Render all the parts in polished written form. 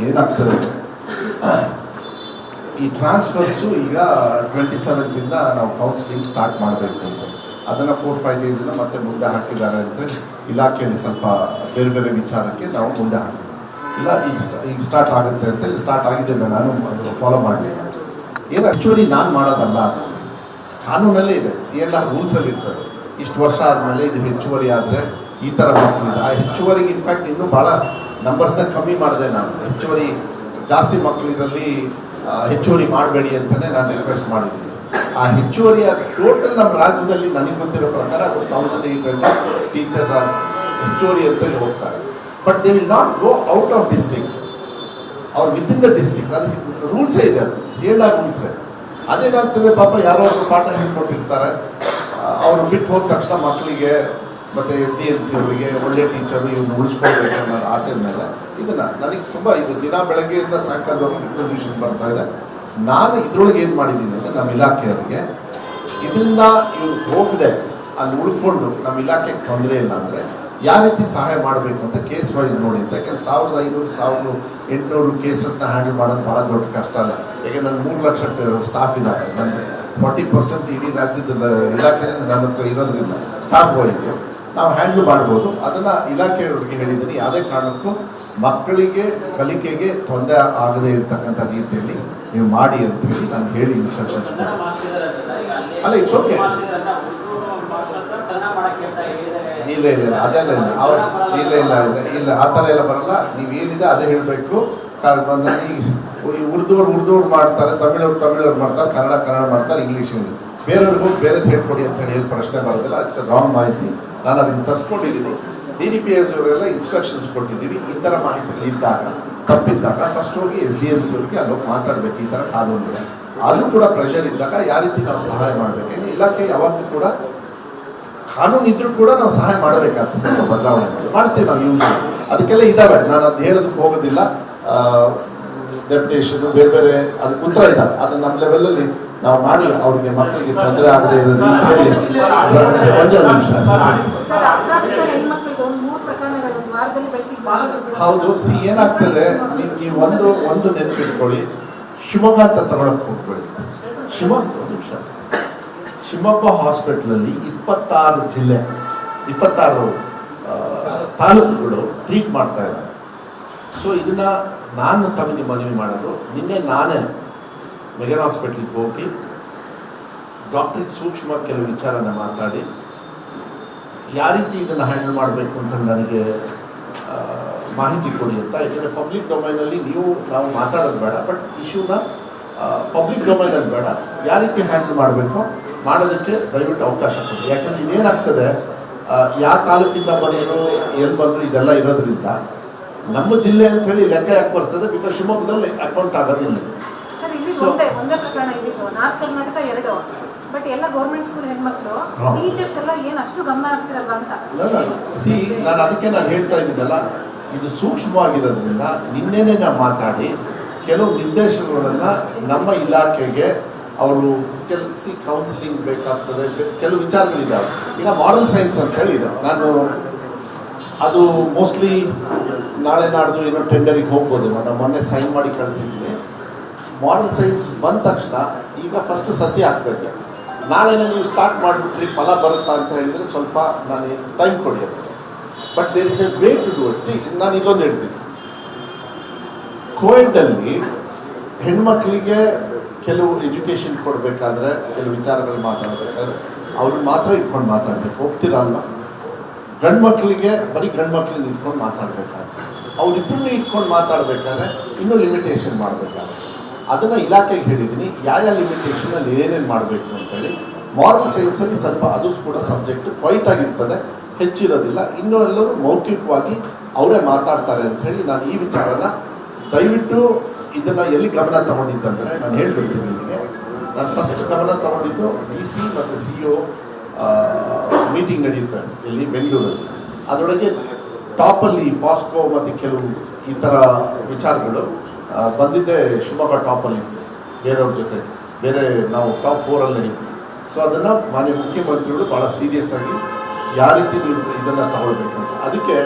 ಏನಾಗ್ತದೆ, ಈ ಟ್ರಾನ್ಸ್ಫರ್ಸು ಈಗ 27 ನಾವು ಕೌನ್ಸಿಲಿಂಗ್ ಸ್ಟಾರ್ಟ್ ಮಾಡಬೇಕು ಅಂತ, ಅದನ್ನು 4-5 ಡೇಸ್ನ ಮತ್ತೆ ಮುಂದೆ ಹಾಕಿದ್ದಾರೆ ಅಂತೇಳಿ ಇಲಾಖೆಯಲ್ಲಿ ಸ್ವಲ್ಪ ಬೇರೆ ಬೇರೆ ವಿಚಾರಕ್ಕೆ ನಾವು ಮುಂದೆ ಹಾಕಿದ್ವಿ. ಇಲ್ಲ ಈಗ ಸ್ಟಾರ್ಟ್ ಆಗುತ್ತೆ ಅಂತೇಳಿ ಸ್ಟಾರ್ಟ್ ಆಗಿದೆ, ನಾನು ಫಾಲೋ ಮಾಡಲಿಲ್ಲ. ಏನು ಹೆಚ್ಚುವರಿ ನಾನು ಮಾಡೋದಲ್ಲ, ಅದು ಕಾನೂನಲ್ಲೇ ಇದೆ, CLR ರೂಲ್ಸಲ್ಲಿ ಇರ್ತದೆ. ಇಷ್ಟು ವರ್ಷ ಆದಮೇಲೆ ಇದು ಹೆಚ್ಚುವರಿ ಆದರೆ ಈ ಥರ ಮಕ್ಕಳಿದೆ. ಆ ಹೆಚ್ಚುವರಿಗೆ ಇನ್ಫ್ಯಾಕ್ಟ್ ಇನ್ನೂ ಭಾಳ ನಂಬರ್ಸ್ನ ಕಮ್ಮಿ ಮಾಡಿದೆ ನಾನು. ಹೆಚ್ಚುವರಿ ಜಾಸ್ತಿ ಮಕ್ಕಳಿರಲ್ಲಿ ಹೆಚ್ಚುವರಿ ಮಾಡಬೇಡಿ ಅಂತಲೇ ನಾನು ರಿಕ್ವೆಸ್ಟ್ ಮಾಡಿದ್ದೀನಿ. ಆ ಹೆಚ್ಚುವರಿಯ ಟೋಟಲ್ ನಮ್ಮ ರಾಜ್ಯದಲ್ಲಿ ನನಗೆ ಗೊತ್ತಿರೋ ಪ್ರಕಾರ 1800 ಟೀಚರ್ಸ್ ಆರ್ ಹೆಚ್ಚುವರಿ ಅಂತೇಳಿ ಹೋಗ್ತಾರೆ. But they will not go out of district, ಅವ್ರು ವಿತಿನ್ ದ ಡಿಸ್ಟ್ರಿಕ್ಟ್. ಅದಕ್ಕೆ ರೂಲ್ಸೇ ಇದೆ, ಅದು CLR ರೂಲ್ಸೇ. ಅದೇನಾಗ್ತದೆ, ಪಾಪ ಯಾರೋ ಅವರು ಪಾಠ ಹೇಳ್ಕೊಟ್ಟಿರ್ತಾರೆ, ಅವರು ಬಿಟ್ಟು ಹೋದ ತಕ್ಷಣ ಮಕ್ಕಳಿಗೆ ಮತ್ತು SDMC ಅವರಿಗೆ ಒಳ್ಳೆ ಟೀಚರು ಇವ್ನು ಉಳಿಸ್ಕೊಳ್ಬೇಕು ಅನ್ನೋ ಆಸೆ ಮೇಲೆ ಇದನ್ನು ನನಗೆ ತುಂಬ ಇದು ದಿನ ಬೆಳಗ್ಗೆಯಿಂದ ಸಾಯಂಕಾಲದವರೆಗೆ ರಿಕ್ವೆಸಿಷನ್ ಬರ್ತಾ ಇದೆ. ನಾನು ಇದ್ರೊಳಗೆ ಏನು ಮಾಡಿದ್ದೀನಿ ಅಂದರೆ, ನಮ್ಮ ಇಲಾಖೆಯವರಿಗೆ ಇದರಿಂದ ಇವ್ರು ಹೋಗದೆ ಅಲ್ಲಿ ಉಳ್ಕೊಂಡು ನಮ್ಮ ಇಲಾಖೆಗೆ ತೊಂದರೆ ಇಲ್ಲ ಅಂದರೆ ಯಾವ ರೀತಿ ಸಹಾಯ ಮಾಡಬೇಕು ಅಂತ ಕೇಸ್ ವೈಸ್ ನೋಡಿ ಅಂತ. ಯಾಕೆಂದ್ರೆ 1500-1800 ಕೇಸಸ್ನ ಹ್ಯಾಂಡಲ್ ಮಾಡೋದು ಭಾಳ ದೊಡ್ಡ ಕಷ್ಟ ಅಲ್ಲ. ಯಾಕೆ ನನ್ನ 3 ಲಕ್ಷ ಸ್ಟಾಫ್ ಇದ್ದಾರೆ, ನಂದು 40% ಇಡೀ ರಾಜ್ಯದ ಇಲಾಖೆ ನನ್ನ ಹತ್ರ ಇರೋದ್ರಿಂದ ಸ್ಟಾಫ್ ವೈಸು ನಾವು ಹ್ಯಾಂಡಲ್ ಮಾಡ್ಬೋದು. ಅದನ್ನು ಇಲಾಖೆಯವರಿಗೆ ಹೇಳಿದ್ದೀನಿ, ಯಾವುದೇ ಕಾರಣಕ್ಕೂ ಮಕ್ಕಳಿಗೆ ಕಲಿಕೆಗೆ ತೊಂದರೆ ಆಗದೇ ಇರತಕ್ಕಂಥ ರೀತಿಯಲ್ಲಿ ನೀವು ಮಾಡಿ ಅಂತ ಹೇಳಿ ನಾನು ಹೇಳಿ ಇನ್ಸ್ಟ್ರಕ್ಷನ್ಸ್ ಕೊಡಿ. ಅಲ್ಲ, ಇಟ್ಸ್ ಓಕೆ. ಇಲ್ಲ ಅದೆಲ್ಲ ಇಲ್ಲ, ಅವ್ರು ಇಲ್ಲ ಆ ಥರ ಎಲ್ಲ ಬರಲ್ಲ. ನೀವೇನಿದೆ ಅದೇ ಹೇಳಬೇಕು. ಈ ಉರ್ದೂರು ಮಾಡ್ತಾರೆ, ತಮಿಳವ್ರು ಮಾಡ್ತಾರೆ, ಕನ್ನಡ ಮಾಡ್ತಾರೆ, ಇಂಗ್ಲೀಷ್ ಬೇರೆಯವ್ರಿಗೆ ಹೋಗಿ ಬೇರೆದು ಹೇಳ್ಕೊಡಿ ಅಂತ ಹೇಳಿ ಪ್ರಶ್ನೆ ಬರೋದಿಲ್ಲ. ಇಟ್ಸ್ ರಾಂಗ್ ಮಾಹಿತಿ. ನಾನು ಅದನ್ನು ತರಿಸ್ಕೊಂಡಿದ್ದೀನಿ. DDPS ಅವರೆಲ್ಲ ಇನ್ಸ್ಟ್ರಕ್ಷನ್ಸ್ ಕೊಟ್ಟಿದ್ದೀವಿ. ಈ ಥರ ಮಾಹಿತಿಗಳಿದ್ದಾಗ ತಪ್ಪಿದ್ದಾಗ ಫಸ್ಟ್ ಹೋಗಿ SDMC ಅವರಿಗೆ ಅಲ್ಲೋಗಿ ಮಾತಾಡಬೇಕು. ಈ ಥರ ಕಾನೂನಿದೆ, ಆದರೂ ಕೂಡ ಪ್ರೆಷರ್ ಇದ್ದಾಗ ಯಾವ ರೀತಿ ನಾವು ಸಹಾಯ ಮಾಡಬೇಕು. ಇಲಾಖೆ ಯಾವಾಗಲೂ ಕೂಡ ಕಾನೂನು ಇದ್ರೂ ಕೂಡ ನಾವು ಸಹಾಯ ಮಾಡಬೇಕಾಗ್ತದೆ, ಬದಲಾವಣೆ ಮಾಡ್ತೀವಿ ನಾವು. ಅದಕ್ಕೆಲ್ಲ ಇದ್ದಾವೆ, ನಾನು ಅದು ಹೇಳೋದಕ್ಕೆ ಹೋಗೋದಿಲ್ಲ. ಡೆಪ್ಯುಟೇಷನು ಬೇರೆ ಬೇರೆ ಅದಕ್ಕೆ ಉತ್ತರ ಇದ್ದಾವೆ. ಅದನ್ನು ನಮ್ಮ ಲೆವೆಲಲ್ಲಿ ನಾವು ಮಾಡಿ ಅವ್ರಿಗೆ ಮಕ್ಕಳಿಗೆ ತೊಂದರೆ ಆಗದೆ ಇರೋ ರೀತಿಯಲ್ಲಿ. ಒಂದೇ ನಿಮಿಷ. ಹೌದು, ಏನಾಗ್ತದೆ, ನೀವು ಒಂದು ನೆನಪಿಟ್ಕೊಳ್ಳಿ. ಶಿವಮೊಗ್ಗ ಅಂತ ತಗೊಳಕ್ಕೆ ಹೋಗ್ಬೇಡಿ. ಶಿವಮೊಗ್ಗ ಹಾಸ್ಪಿಟ್ಲಲ್ಲಿ 26 ತಾಲೂಕುಗಳು ಟ್ರೀಟ್ ಮಾಡ್ತಾ ಇದ್ದಾರೆ. ಸೊ ಇದನ್ನು ನಾನು ತಮಗೆ ಮನವಿ ಮಾಡೋದು, ನಿನ್ನೆ ನಾನೇ ಮೆಗನ್ ಹಾಸ್ಪಿಟ್ಲಿಗೆ ಹೋಗಿ ಡಾಕ್ಟ್ರಿಗೆ ಸೂಕ್ಷ್ಮ ಕೆಲವು ವಿಚಾರನ ಮಾತಾಡಿ ಯಾವ ರೀತಿ ಇದನ್ನು ಹ್ಯಾಂಡಲ್ ಮಾಡಬೇಕು ಅಂತ ನನಗೆ ಮಾಹಿತಿ ಕೊಡಿ ಅಂತ. ಯಾಕೆಂದರೆ ಪಬ್ಲಿಕ್ ಡೊಮೈನಲ್ಲಿ ನಾವು ಮಾತಾಡೋದು ಬೇಡ, ಬಟ್ ಇಶ್ಯೂನ ಪಬ್ಲಿಕ್ ಡೊಮೈನಲ್ಲಿ ಬೇಡ. ಯಾವ ರೀತಿ ಹ್ಯಾಂಡಲ್ ಮಾಡಬೇಕು ಮಾಡೋದಕ್ಕೆ ದಯವಿಟ್ಟು ಅವಕಾಶ ಕೊಡಿ. ಯಾಕೆಂದರೆ ಇದೇನಾಗ್ತದೆ, ಯಾವ ತಾಲೂಕಿಂದ ಬಂದರು ಎಲ್ಲಿ ಬಂದರು ಇದೆಲ್ಲ ಇರೋದ್ರಿಂದ ನಮ್ಮ ಜಿಲ್ಲೆ ಅಂತ ಹೇಳಿ ಲೆಕ್ಕ ಯಾಕೆ ಬರ್ತದೆ, ಬಿಕಾಸ್ ಶಿವಮೊಗ್ಗದಲ್ಲಿ ಅಕೌಂಟ್ ಆಗೋದಿಲ್ಲ. ನಾನು ಅದಕ್ಕೆ ಹೇಳ್ತಾ ಇದ್ದೀನಲ್ಲ, ಇದು ಸೂಕ್ಷ್ಮವಾಗಿರೋದ್ರಿಂದ ನಿನ್ನೆನೆ ನಾವು ಮಾತಾಡಿ ಕೆಲವು ನಿರ್ದೇಶನಗಳನ್ನು ನಮ್ಮ ಇಲಾಖೆಗೆ ಅವರು ಕೌನ್ಸಿಲಿಂಗ್ ಬೇಕಾಗ್ತದೆ, ಕೆಲವು ವಿಚಾರಗಳಿದ್ದಾವೆ. ಈಗ ಮಾರಲ್ ಸೈನ್ಸ್ ಅಂತ ಹೇಳಿದೆ, ನಾನು ಅದು ಮೋಸ್ಟ್ಲಿ ನಾಳೆ ನಾಡ್ದು ಏನೋ ಟೆಂಡರಿಗೆ ಹೋಗ್ಬೋದು. ನಾನು ಮೊನ್ನೆ ಸೈನ್ ಮಾಡಿ ಕಳಿಸಿದ್ದೀನಿ. ಮಾರಲ್ ಸೈನ್ಸ್ ಬಂದ ತಕ್ಷಣ ಈಗ ಫಸ್ಟ್ ಸಸಿ ಹಾಕಬೇಕು. ನಾಳೆನೇ ನೀವು ಸ್ಟಾರ್ಟ್ ಮಾಡಿಬಿಟ್ರಿ ಫಲ ಬರುತ್ತಾ ಅಂತ ಹೇಳಿದರೆ ಸ್ವಲ್ಪ ನಾನು ಟೈಮ್ ಕೊಡಿ ಅದು. But there is a way to do it. ನಾನು ಇದೊಂದು ಹೇಳ್ತೀನಿ, ಕೋವಿಡಲ್ಲಿ ಹೆಣ್ಮಕ್ಳಿಗೆ ಕೆಲವು ಎಜುಕೇಷನ್ ಕೊಡಬೇಕಾದ್ರೆ, ಕೆಲವು ವಿಚಾರಗಳು ಮಾತಾಡಬೇಕಾದ್ರೆ ಅವ್ರಿಗೆ ಮಾತ್ರ ಇಟ್ಕೊಂಡು ಮಾತಾಡಬೇಕು, ಹೋಗ್ತಿರಲ್ವ. ಗಂಡು ಮಕ್ಕಳಿಗೆ ಬರೀ ಗಂಡು ಮಕ್ಕಳಿಗೆ ಇಟ್ಕೊಂಡು ಮಾತಾಡಬೇಕಾದ್ರೆ, ಅವರಿಬ್ಬರನ್ನೂ ಇಟ್ಕೊಂಡು ಮಾತಾಡಬೇಕಾದ್ರೆ ಇನ್ನೂ ಲಿಮಿಟೇಷನ್ ಮಾಡಬೇಕಾದ್ರೆ ಅದನ್ನು ಇಲಾಖೆಗೆ ಹೇಳಿದ್ದೀನಿ. ಯಾವ ಲಿಮಿಟೇಷನಲ್ಲಿ ಏನೇನು ಮಾಡಬೇಕು ಅಂತೇಳಿ. ಮಾರಲ್ ಸೈನ್ಸಲ್ಲಿ ಸ್ವಲ್ಪ ಅದು ಕೂಡ ಸಬ್ಜೆಕ್ಟ್ ಕ್ವೈಟ್ ಆಗಿರ್ತದೆ, ಹೆಚ್ಚಿರೋದಿಲ್ಲ. ಇನ್ನೂ ಎಲ್ಲರೂ ಮೌಖಿಕವಾಗಿ ಅವರೇ ಮಾತಾಡ್ತಾರೆ ಅಂಥೇಳಿ ನಾನು ಈ ವಿಚಾರನ ದಯವಿಟ್ಟು ಇದನ್ನು ಎಲ್ಲಿ ಗಮನ ತಗೊಂಡಿದ್ದಂದರೆ, ನಾನು ಹೇಳ್ಬಿಡ್ತೀನಿ ನಿಮಗೆ. ನಾನು ಫಸ್ಟ್ ಗಮನ ತಗೊಂಡಿದ್ದು DC ಮತ್ತು CO ಮೀಟಿಂಗ್ ನಡೆಯುತ್ತೆ ಇಲ್ಲಿ ಬೆಂಗಳೂರಲ್ಲಿ. ಅದರೊಳಗೆ ಟಾಪಲ್ಲಿ ಪಾಸ್ಕೋ ಮತ್ತು ಕೆಲವು ಈ ಥರ ವಿಚಾರಗಳು ಬಂದಿದ್ದೆ. ಶಿವಮೊಗ್ಗ ಟಾಪಲ್ಲಿತ್ತು, ಬೇರೆಯವ್ರ ಜೊತೆ ಬೇರೆ ನಾವು ಟಾಪ್ 4 ಇದ್ವಿ. ಸೊ ಅದನ್ನು ಮಾನ್ಯ ಮುಖ್ಯಮಂತ್ರಿಗಳು ಭಾಳ ಸೀರಿಯಸ್ ಆಗಿ ಯಾವ ರೀತಿ ನೀವು ಇದನ್ನು ತಗೊಳ್ಬೇಕು ಅಂತ. ಅದಕ್ಕೆ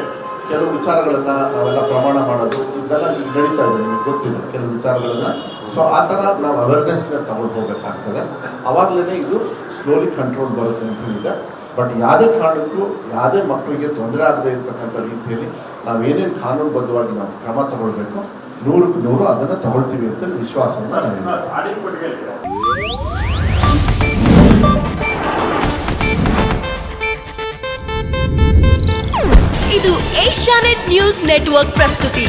ಕೆಲವು ವಿಚಾರಗಳನ್ನು ನಾವೆಲ್ಲ ಪ್ರಮಾಣ ಮಾಡೋದು ಇದೆಲ್ಲ ಈಗ ನಡೀತಾ ಇದೆ, ನಿಮಗೆ ಗೊತ್ತಿದೆ ಕೆಲವು ವಿಚಾರಗಳನ್ನು. ಸೊ ಆ ಥರ ನಾವು ಅವೇರ್ನೆಸ್ನ ತಗೊಂಡು ಹೋಗಬೇಕಾಗ್ತದೆ. ಆವಾಗಲೇ ಇದು ಸ್ಲೋಲಿ ಕಂಟ್ರೋಲ್ ಬರುತ್ತೆ ಅಂತ ಹೇಳಿದೆ. ಬಟ್ ಯಾವುದೇ ಕಾರಣಕ್ಕೂ ಯಾವುದೇ ಮಕ್ಕಳಿಗೆ ತೊಂದರೆ ಆಗದೆ ಇರತಕ್ಕಂಥ ರೀತಿಯಲ್ಲಿ ನಾವೇನೇನು ಕಾನೂನುಬದ್ಧವಾಗಿ ನಾವು ಕ್ರಮ ತಗೊಳ್ಬೇಕು 100ಕ್ಕೆ 100 ಅದನ್ನು ತಗೊಳ್ತೀವಿ ಅಂತ ವಿಶ್ವಾಸವನ್ನು ನಾವು ಇದು ಏಷ್ಯಾನೆಟ್ ನ್ಯೂಸ್ ನೆಟ್ವರ್ಕ್ ಪ್ರಸ್ತುತಿ.